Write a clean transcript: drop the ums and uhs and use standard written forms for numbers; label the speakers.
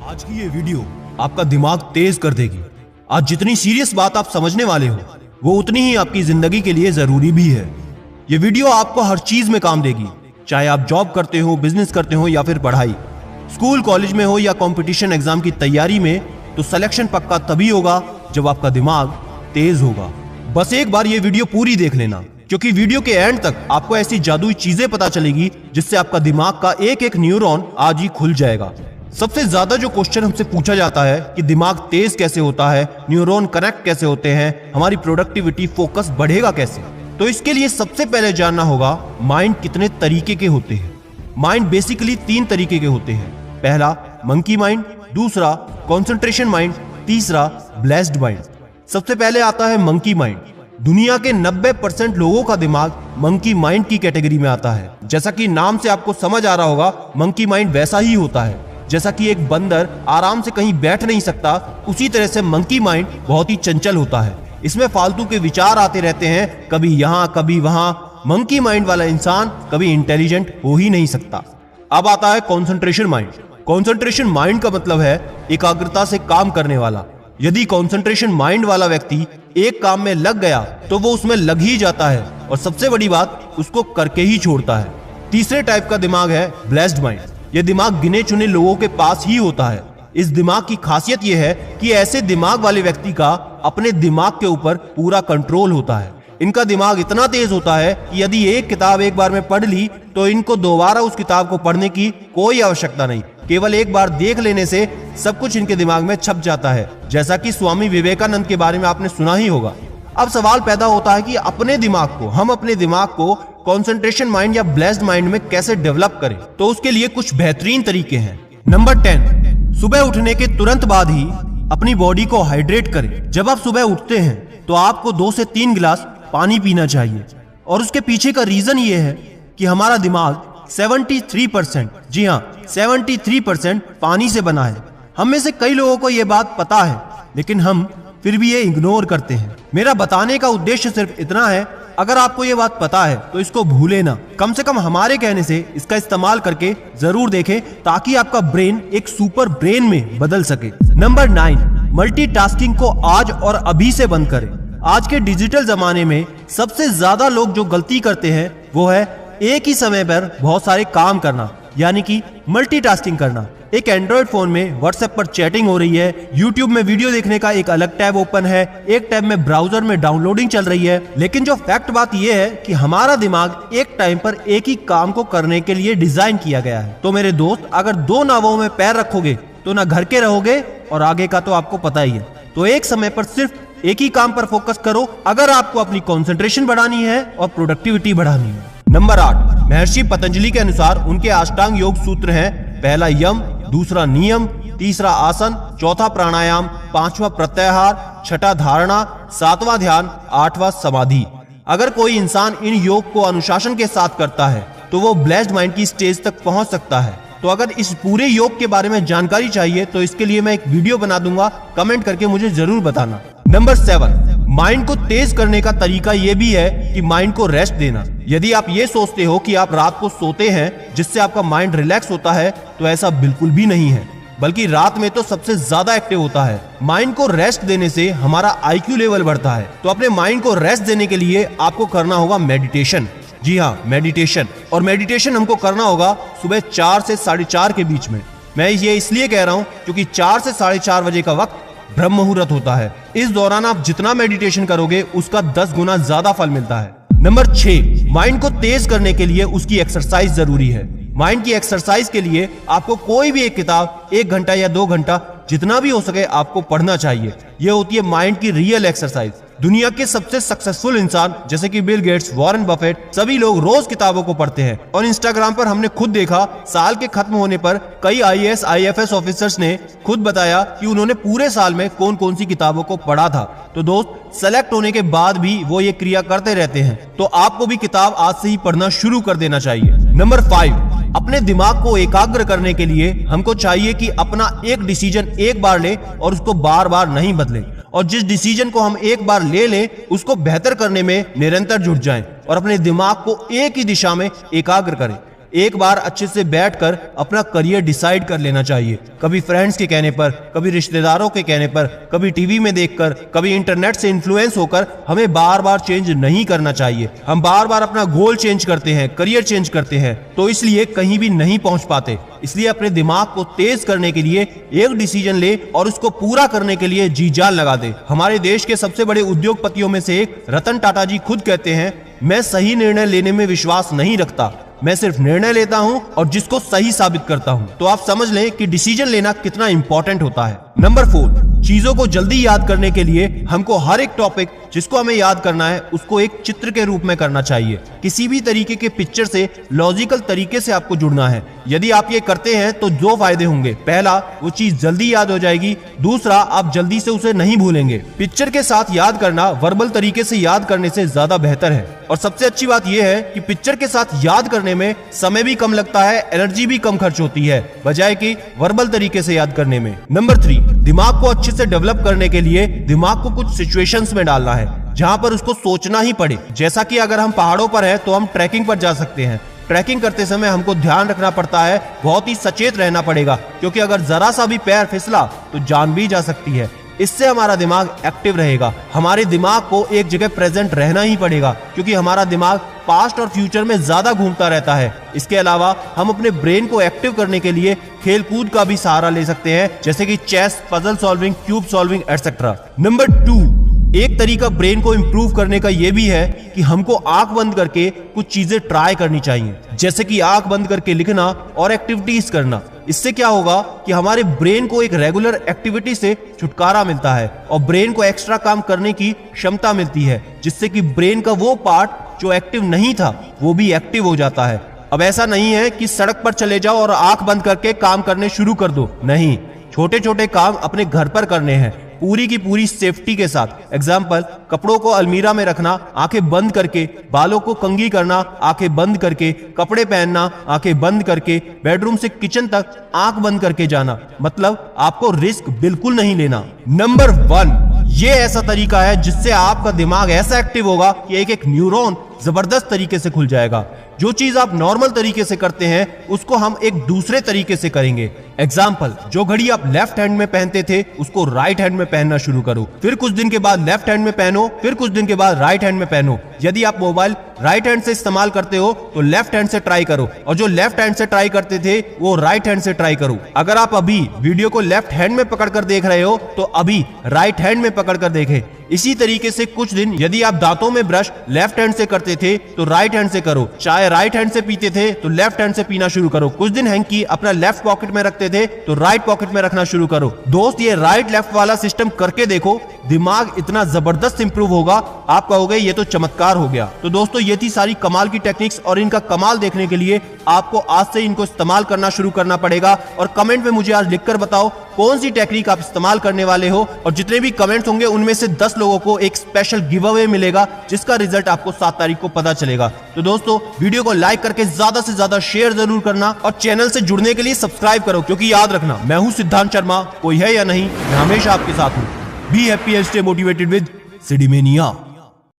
Speaker 1: आज की ये वीडियो आपका दिमाग तेज कर देगी। आज जितनी सीरियस बात आप समझने वाले हो वो उतनी ही आपकी जिंदगी के लिए जरूरी भी है। ये वीडियो आपको हर चीज में काम देगी, चाहे आप जॉब करते हो, बिजनेस करते हो या फिर पढ़ाई, स्कूल कॉलेज में हो या कंपटीशन एग्जाम की तैयारी में, तो सिलेक्शन पक्का तभी होगा जब आपका दिमाग तेज होगा। बस एक बार ये वीडियो पूरी देख लेना, क्योंकि वीडियो के एंड तक आपको ऐसी जादुई चीजें पता चलेगी जिससे आपका दिमाग का एक एक न्यूरॉन आज ही खुल जाएगा। सबसे ज्यादा जो क्वेश्चन हमसे पूछा जाता है कि दिमाग तेज कैसे होता है, न्यूरॉन कनेक्ट कैसे होते हैं, हमारी प्रोडक्टिविटी, फोकस बढ़ेगा कैसे। तो इसके लिए सबसे पहले जानना होगा माइंड कितने तरीके के होते हैं। माइंड बेसिकली 3 तरीके के होते हैं। पहला मंकी माइंड, दूसरा कॉन्सेंट्रेशन माइंड, तीसरा ब्लेस्ड माइंड। सबसे पहले आता है मंकी माइंड। दुनिया के 90% लोगों का दिमाग मंकी माइंड की कैटेगरी में आता है। जैसा कि नाम से आपको समझ आ रहा होगा, मंकी माइंड वैसा ही होता है। जैसा कि एक बंदर आराम से कहीं बैठ नहीं सकता, उसी तरह से मंकी माइंड बहुत ही चंचल होता है। इसमें फालतू के विचार आते रहते हैं, कभी यहाँ कभी वहां। मंकी माइंड वाला इंसान कभी इंटेलिजेंट हो ही नहीं सकता। अब आता है कॉन्सेंट्रेशन माइंड। कॉन्सेंट्रेशन माइंड का मतलब है एकाग्रता से काम करने वाला। यदि कॉन्सेंट्रेशन माइंड वाला व्यक्ति एक काम में लग गया तो वो उसमें लग ही जाता है, और सबसे बड़ी बात, उसको करके ही छोड़ता है। तीसरे टाइप का दिमाग है ब्लेस्ड माइंड। यह दिमाग गिने चुने लोगों के पास ही होता है। इस दिमाग की खासियत यह है कि ऐसे दिमाग वाले व्यक्ति का अपने दिमाग के ऊपर पूरा कंट्रोल होता है। इनका दिमाग इतना तेज होता है कि यदि एक किताब एक बार में पढ़ ली तो इनको दोबारा उस किताब को पढ़ने की कोई आवश्यकता नहीं। केवल एक बार देख लेने से सब कुछ इनके दिमाग में छप जाता है, जैसा कि स्वामी विवेकानंद के बारे में आपने सुना ही होगा। अब सवाल पैदा होता है कि हम अपने दिमाग को कॉन्सेंट्रेशन माइंड या ब्लेस्ड माइंड में कैसे डेवलप करें। तो उसके लिए कुछ बेहतरीन तरीके हैं। नंबर 10, सुबह उठने के तुरंत बाद ही अपनी बॉडी को हाइड्रेट करें। जब आप सुबह उठते हैं तो आपको 2 से 3 गिलास पानी पीना चाहिए, और उसके पीछे का रीजन ये है कि हमारा दिमाग 73%, जी हाँ 73% पानी से बना है। हम में से कई लोगों को यह बात पता है, लेकिन हम फिर भी ये इग्नोर करते हैं। मेरा बताने का उद्देश्य सिर्फ इतना है, अगर आपको ये बात पता है तो इसको भूले ना। कम से कम हमारे कहने से इसका इस्तेमाल करके जरूर देखें, ताकि आपका ब्रेन एक सुपर ब्रेन में बदल सके। नंबर 9, मल्टीटास्किंग को आज और अभी से बंद करें। आज के डिजिटल जमाने में सबसे ज्यादा लोग जो गलती करते हैं वो है एक ही समय पर बहुत सारे काम करना, यानी कि मल्टीटास्किंग करना। एक एंड्रॉइड फोन में व्हाट्सएप पर चैटिंग हो रही है, यूट्यूब में वीडियो देखने का एक अलग टैब ओपन है, एक टैब में ब्राउजर में डाउनलोडिंग चल रही है। लेकिन जो फैक्ट बात यह है कि हमारा दिमाग एक टाइम पर एक ही काम को करने के लिए डिजाइन किया गया है। तो मेरे दोस्त, अगर 2 नावों में पैर रखोगे तो ना घर के रहोगे, और आगे का तो आपको पता ही है। तो एक समय पर सिर्फ एक ही काम पर फोकस करो, अगर आपको अपनी कॉन्सेंट्रेशन बढ़ानी है और प्रोडक्टिविटी बढ़ानी है। नंबर 8, महर्षि पतंजलि के अनुसार उनके अष्टांग योग सूत्र हैं। पहला यम, दूसरा नियम, तीसरा आसन, चौथा प्राणायाम, 5वां प्रत्याहार, 6ठा धारणा, 7वां ध्यान, 8वां समाधि। अगर कोई इंसान इन योग को अनुशासन के साथ करता है तो वो ब्लेस्ड माइंड की स्टेज तक पहुंच सकता है। तो अगर इस पूरे योग के बारे में जानकारी चाहिए तो इसके लिए मैं एक वीडियो बना दूंगा, कमेंट करके मुझे जरूर बताना। नंबर 7, माइंड को तेज करने का तरीका यह भी है कि माइंड को रेस्ट देना। यदि आप ये सोचते हो कि आप रात को सोते हैं जिससे आपका माइंड रिलैक्स होता है, तो ऐसा बिल्कुल भी नहीं है, बल्कि रात में तो सबसे ज्यादा एक्टिव होता है। माइंड को रेस्ट देने से हमारा IQ लेवल बढ़ता है। तो अपने माइंड को रेस्ट देने के लिए आपको करना होगा मेडिटेशन। जी हाँ, मेडिटेशन। और मेडिटेशन हमको करना होगा सुबह 4 से 4:30 के बीच में। मैं ये इसलिए कह रहा हूँ क्योंकि 4 से 4:30 बजे का वक्त ब्रह्म मुहूर्त होता है। इस दौरान आप जितना मेडिटेशन करोगे उसका 10 गुना ज्यादा फल मिलता है। नंबर 6, माइंड को तेज करने के लिए उसकी एक्सरसाइज जरूरी है। माइंड की एक्सरसाइज के लिए आपको कोई भी एक किताब 1 घंटा या 2 घंटा जितना भी हो सके आपको पढ़ना चाहिए। यह होती है माइंड की रियल एक्सरसाइज। दुनिया के सबसे सक्सेसफुल इंसान जैसे कि बिल गेट्स, वॉरेन बफेट, सभी लोग रोज किताबों को पढ़ते हैं। और इंस्टाग्राम पर हमने खुद देखा, साल के खत्म होने पर कई IAS IFS ऑफिसर्स ने खुद बताया कि उन्होंने पूरे साल में कौन कौन सी किताबों को पढ़ा था। तो दोस्त, सेलेक्ट होने के बाद भी वो ये क्रिया करते रहते हैं। तो आपको भी किताब आज से ही पढ़ना शुरू कर देना चाहिए। नंबर 5, अपने दिमाग को एकाग्र करने के लिए हमको चाहिए कि अपना एक डिसीजन एक बार ले और उसको बार बार नहीं बदले। और जिस डिसीजन को हम एक बार ले लें उसको बेहतर करने में निरंतर जुट जाएं और अपने दिमाग को एक ही दिशा में एकाग्र करें। एक बार अच्छे से बैठकर अपना करियर डिसाइड कर लेना चाहिए। कभी फ्रेंड्स के कहने पर, कभी रिश्तेदारों के कहने पर, कभी टीवी में देखकर, कभी इंटरनेट से इन्फ्लुएंस होकर हमें बार बार चेंज नहीं करना चाहिए। हम बार बार अपना गोल चेंज करते हैं, करियर चेंज करते हैं, तो इसलिए कहीं भी नहीं पहुंच पाते। इसलिए अपने दिमाग को तेज करने के लिए एक डिसीजन ले और उसको पूरा करने के लिए जी जान लगा दे। हमारे देश के सबसे बड़े उद्योगपतियों में से एक रतन टाटा जी खुद कहते हैं, मैं सही निर्णय लेने में विश्वास नहीं रखता, मैं सिर्फ निर्णय लेता हूं और जिसको सही साबित करता हूं। तो आप समझ लें कि डिसीजन लेना कितना इंपॉर्टेंट होता है। नंबर 4, चीजों को जल्दी याद करने के लिए हमको हर एक टॉपिक जिसको हमें याद करना है उसको एक चित्र के रूप में करना चाहिए। किसी भी तरीके के पिक्चर से लॉजिकल तरीके से आपको जुड़ना है। यदि आप ये करते हैं तो 2 फायदे होंगे। पहला, वो चीज जल्दी याद हो जाएगी। दूसरा, आप जल्दी से उसे नहीं भूलेंगे। पिक्चर के साथ याद करना वर्बल तरीके से याद करने से ज्यादा बेहतर है। और सबसे अच्छी बात यह है कि पिक्चर के साथ याद करने में समय भी कम लगता है, एनर्जी भी कम खर्च होती है, बजाय कि वर्बल तरीके से याद करने में। नंबर 3, दिमाग को अच्छे से डेवलप करने के लिए दिमाग को कुछ सिचुएशंस में डालना है जहां पर उसको सोचना ही पड़े। जैसा कि अगर हम पहाड़ों पर हैं तो हम ट्रैकिंग पर जा सकते हैं। ट्रैकिंग करते समय हमको ध्यान रखना पड़ता है, बहुत ही सचेत रहना पड़ेगा, क्योंकि अगर जरा सा भी पैर फिसला तो जान भी जा सकती है। इससे हमारा दिमाग एक्टिव रहेगा। हमारे दिमाग को एक जगह प्रेजेंट रहना ही पड़ेगा, क्योंकि हमारा दिमाग पास्ट और फ्यूचर में ज्यादा घूमता रहता है। इसके अलावा हम अपने ब्रेन को एक्टिव करने के लिए खेल कूद का भी सहारा ले सकते हैं, जैसे कि chess, puzzle solving, cube solving etcetera. Number 2, एक तरीका ब्रेन को इंप्रूव करने का यह भी है कि हमको आंख बंद करके कुछ चीजें ट्राई करनी चाहिए, जैसे कि आंख बंद करके लिखना और एक्टिविटीज करना। इससे क्या होगा कि हमारे ब्रेन को एक रेगुलर एक्टिविटी से छुटकारा मिलता है और ब्रेन को एक्स्ट्रा काम करने की क्षमता मिलती है, जिससे कि ब्रेन का वो पार्ट जो एक्टिव नहीं था वो भी एक्टिव हो जाता है। अब ऐसा नहीं है कि सड़क पर चले जाओ और आंख बंद करके काम करने शुरू कर दो, नहीं, छोटे छोटे काम अपने घर पर करने हैं, पूरी की पूरी सेफ्टी के साथ। एग्जाम्पल, कपड़ों को अलमीरा में रखना आंखें बंद करके, बालों को कंघी करना आंखें बंद करके, कपड़े पहनना आंखें बंद करके, बेडरूम से किचन तक आंख बंद करके जाना, मतलब आपको रिस्क बिल्कुल नहीं लेना। नंबर 1, ये ऐसा तरीका है जिससे आपका दिमाग ऐसा एक्टिव होगा कि एक एक न्यूरॉन जबरदस्त तरीके से खुल जाएगा। जो चीज आप नॉर्मल तरीके से करते हैं उसको हम एक दूसरे तरीके से करेंगे। एग्जाम्पल, जो घड़ी आप लेफ्ट हैंड में पहनते थे उसको राइट हैंड में पहनना शुरू करो, फिर कुछ दिन के बाद लेफ्ट हैंड में पहनो, फिर कुछ दिन के बाद राइट हैंड में पहनो। यदि आप मोबाइल राइट हैंड से इस्तेमाल करते हो तो लेफ्ट हैंड से ट्राई करो, और जो लेफ्ट हैंड से ट्राई करते थे वो राइट हैंड से ट्राई करो। अगर आप अभी वीडियो को लेफ्ट हैंड में पकड़कर देख रहे हो तो अभी राइट हैंड में पकड़कर देखें। इसी तरीके से कुछ दिन यदि आप दांतों में ब्रश लेफ्ट हैंड से करते थे तो राइट हैंड से करो, चाय राइट हैंड से पीते थे तो लेफ्ट हैंड से पीना शुरू करो। कुछ दिन हैंकी अपना लेफ्ट पॉकेट में रखते थे तो राइट पॉकेट में रखना शुरू करो। दोस्त, ये राइट लेफ्ट वाला सिस्टम करके देखो, दिमाग इतना जबरदस्त इंप्रूव होगा, आप कहोगे ये तो चमत्कार हो गया। तो दोस्तों, ये थी सारी कमाल की टेक्निक्स, और इनका कमाल देखने के लिए आपको आज से इनको इस्तेमाल करना शुरू करना पड़ेगा। और कमेंट में मुझे आज लिखकर बताओ कौन सी टेक्निक आप इस्तेमाल करने वाले हो, और जितने भी कमेंट्स होंगे उनमें से 10 लोगों को एक स्पेशल गिव अवे मिलेगा, जिसका रिजल्ट आपको 7 तारीख को पता चलेगा। तो दोस्तों, वीडियो को लाइक करके ज्यादा से ज्यादा शेयर जरूर करना, और चैनल से जुड़ने के लिए सब्सक्राइब करो, क्योंकि याद रखना, मैं हूं सिद्धांत शर्मा, कोई है या नहीं, मैं हमेशा आपके साथ हूं। Be happy and stay motivated with सिडीमेनिया।